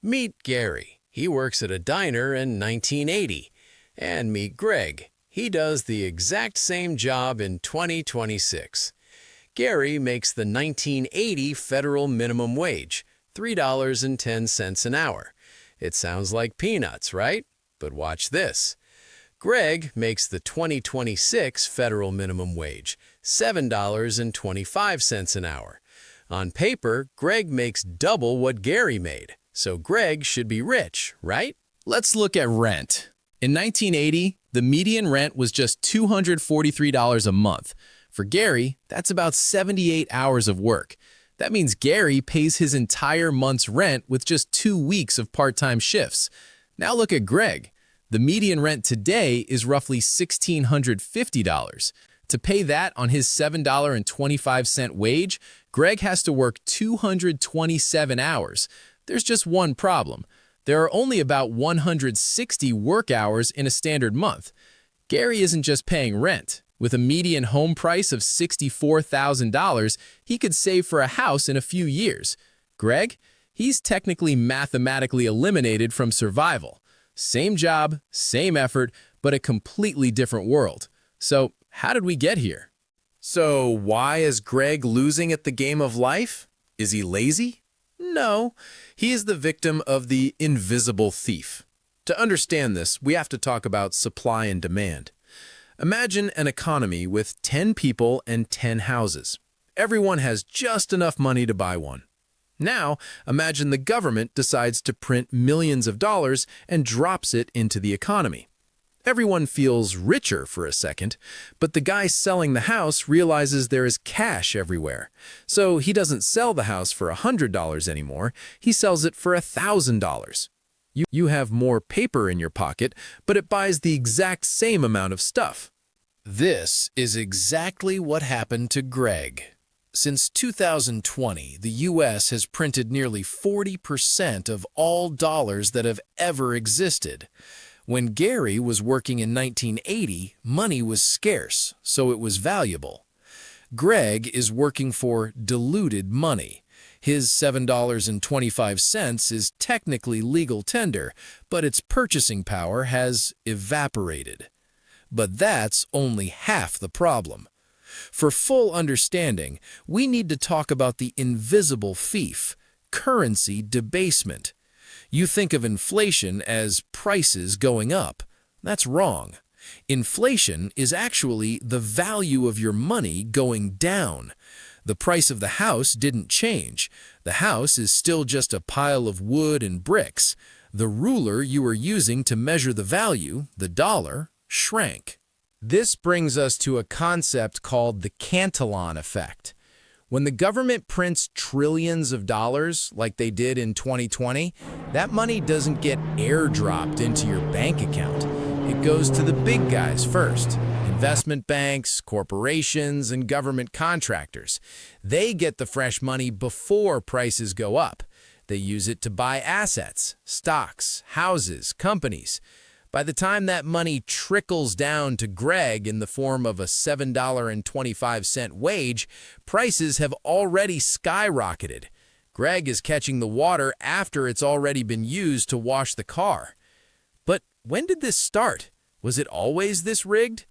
Meet Gary. He works at a diner in 1980. And meet Greg. He does the exact same job in 2026. Gary makes the 1980 federal minimum wage, $3.10 an hour. It sounds like peanuts, right? But watch this. Greg makes the 2026 federal minimum wage, $7.25 an hour. On paper, Greg makes double what Gary made, so Greg should be rich, right? Let's look at rent. In 1980, the median rent was just $243 a month. For Gary, that's about 78 hours of work. That means Gary pays his entire month's rent with just 2 weeks of part-time shifts. Now look at Greg. The median rent today is roughly $1,650. To pay that on his $7.25 wage, Greg has to work 227 hours. There's just one problem. There are only about 160 work hours in a standard month. Gary isn't just paying rent. With a median home price of $64,000, he could save for a house in a few years. Greg, he's technically mathematically eliminated from survival. Same job, same effort, but a completely different world. So, how did we get here? So why is Greg losing at the game of life? Is he lazy? No, he is the victim of the invisible thief. To understand this, we have to talk about supply and demand. Imagine an economy with 10 people and 10 houses. Everyone has just enough money to buy one. Now, imagine the government decides to print millions of dollars and drops it into the economy. Everyone feels richer for a second, but the guy selling the house realizes there is cash everywhere. So he doesn't sell the house for $100 anymore, he sells it for $1,000. You have more paper in your pocket, but it buys the exact same amount of stuff. This is exactly what happened to Greg. Since 2020, the U.S. has printed nearly 40% of all dollars that have ever existed. When Gary was working in 1980, money was scarce, so it was valuable. Greg is working for diluted money. His $7.25 is technically legal tender, but its purchasing power has evaporated. But that's only half the problem. For full understanding, we need to talk about the invisible thief, currency debasement. You think of inflation as prices going up. That's wrong. Inflation is actually the value of your money going down. The price of the house didn't change. The house is still just a pile of wood and bricks. The ruler you were using to measure the value, the dollar, shrank. This brings us to a concept called the Cantillon Effect. When the government prints trillions of dollars, like they did in 2020, that money doesn't get airdropped into your bank account. It goes to the big guys first. Investment banks, corporations, and government contractors. They get the fresh money before prices go up. They use it to buy assets, stocks, houses, companies. By the time that money trickles down to Greg in the form of a $7.25 wage, prices have already skyrocketed. Greg is catching the water after it's already been used to wash the car. But when did this start? Was it always this rigged?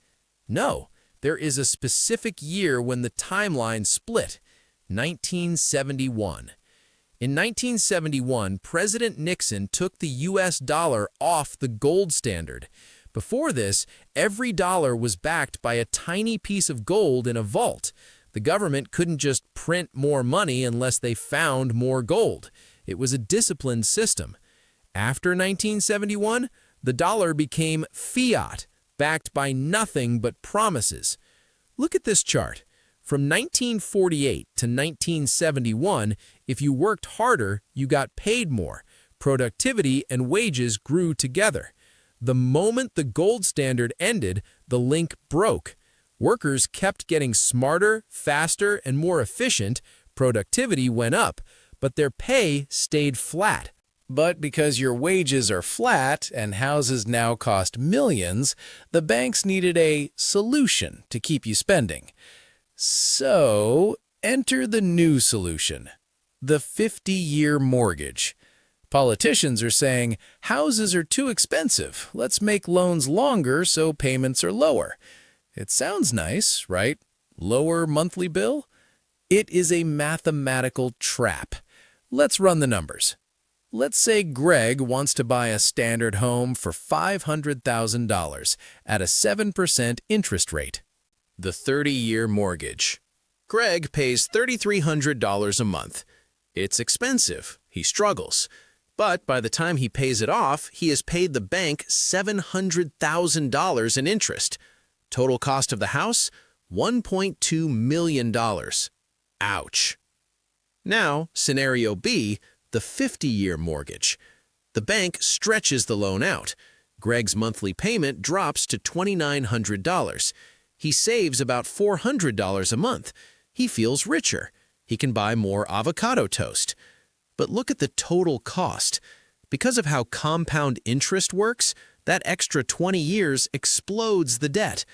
No, there is a specific year when the timeline split, 1971. In 1971, President Nixon took the U.S. dollar off the gold standard. Before this, every dollar was backed by a tiny piece of gold in a vault. The government couldn't just print more money unless they found more gold. It was a disciplined system. After 1971, the dollar became fiat, backed by nothing but promises. Look at this chart. From 1948 to 1971, if you worked harder, you got paid more. Productivity and wages grew together. The moment the gold standard ended, the link broke. Workers kept getting smarter, faster, and more efficient. Productivity went up, but their pay stayed flat. But because your wages are flat and houses now cost millions, the banks needed a solution to keep you spending. So, enter the new solution, the 50-year mortgage. Politicians are saying, houses are too expensive. Let's make loans longer so payments are lower. It sounds nice, right? Lower monthly bill? It is a mathematical trap. Let's run the numbers. Let's say Greg wants to buy a standard home for $500,000 at a 7% interest rate. The 30-year mortgage. Greg pays $3,300 a month. It's expensive. He struggles. But by the time he pays it off, he has paid the bank $700,000 in interest. Total cost of the house, $1.2 million. Ouch. Now, scenario B, the 50-year mortgage. The bank stretches the loan out. Greg's monthly payment drops to $2,900. He saves about $400 a month. He feels richer. He can buy more avocado toast. But look at the total cost. Because of how compound interest works, that extra 20 years explodes the debt.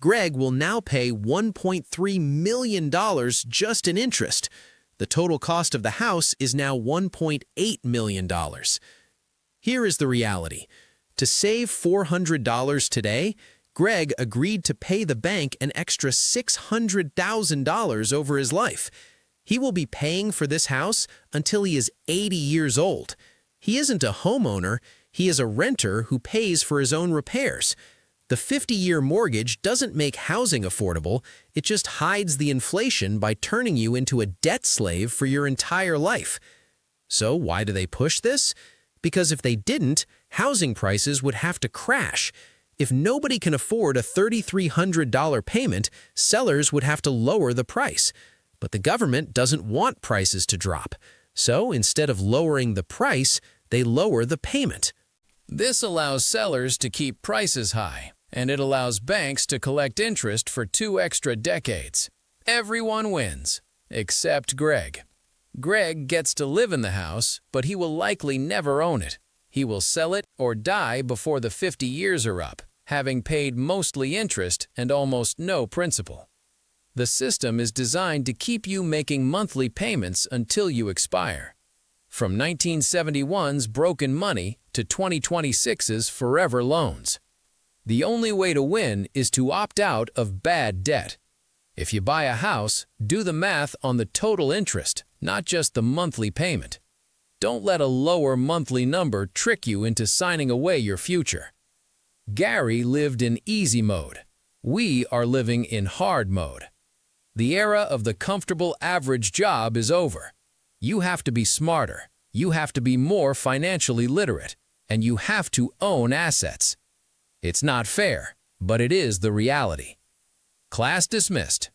Greg will now pay $1.3 million just in interest. The total cost of the house is now $1.8 million. Here is the reality. To save $400 today, Greg agreed to pay the bank an extra $600,000 over his life. He will be paying for this house until he is 80 years old. He isn't a homeowner, he is a renter who pays for his own repairs. The 50-year mortgage doesn't make housing affordable, it just hides the inflation by turning you into a debt slave for your entire life. So why do they push this? Because if they didn't, housing prices would have to crash. If nobody can afford a $3,300 payment, sellers would have to lower the price. But the government doesn't want prices to drop. So instead of lowering the price, they lower the payment. This allows sellers to keep prices high, and it allows banks to collect interest for 2 extra decades. Everyone wins, except Greg. Greg gets to live in the house, but he will likely never own it. He will sell it or die before the 50 years are up, having paid mostly interest and almost no principal. The system is designed to keep you making monthly payments until you expire. From 1971's broken money to 2026's forever loans. The only way to win is to opt out of bad debt. If you buy a house, do the math on the total interest, not just the monthly payment. Don't let a lower monthly number trick you into signing away your future. Gary lived in easy mode. We are living in hard mode. The era of the comfortable average job is over. You have to be smarter, you have to be more financially literate, and you have to own assets. It's not fair, but it is the reality. Class dismissed.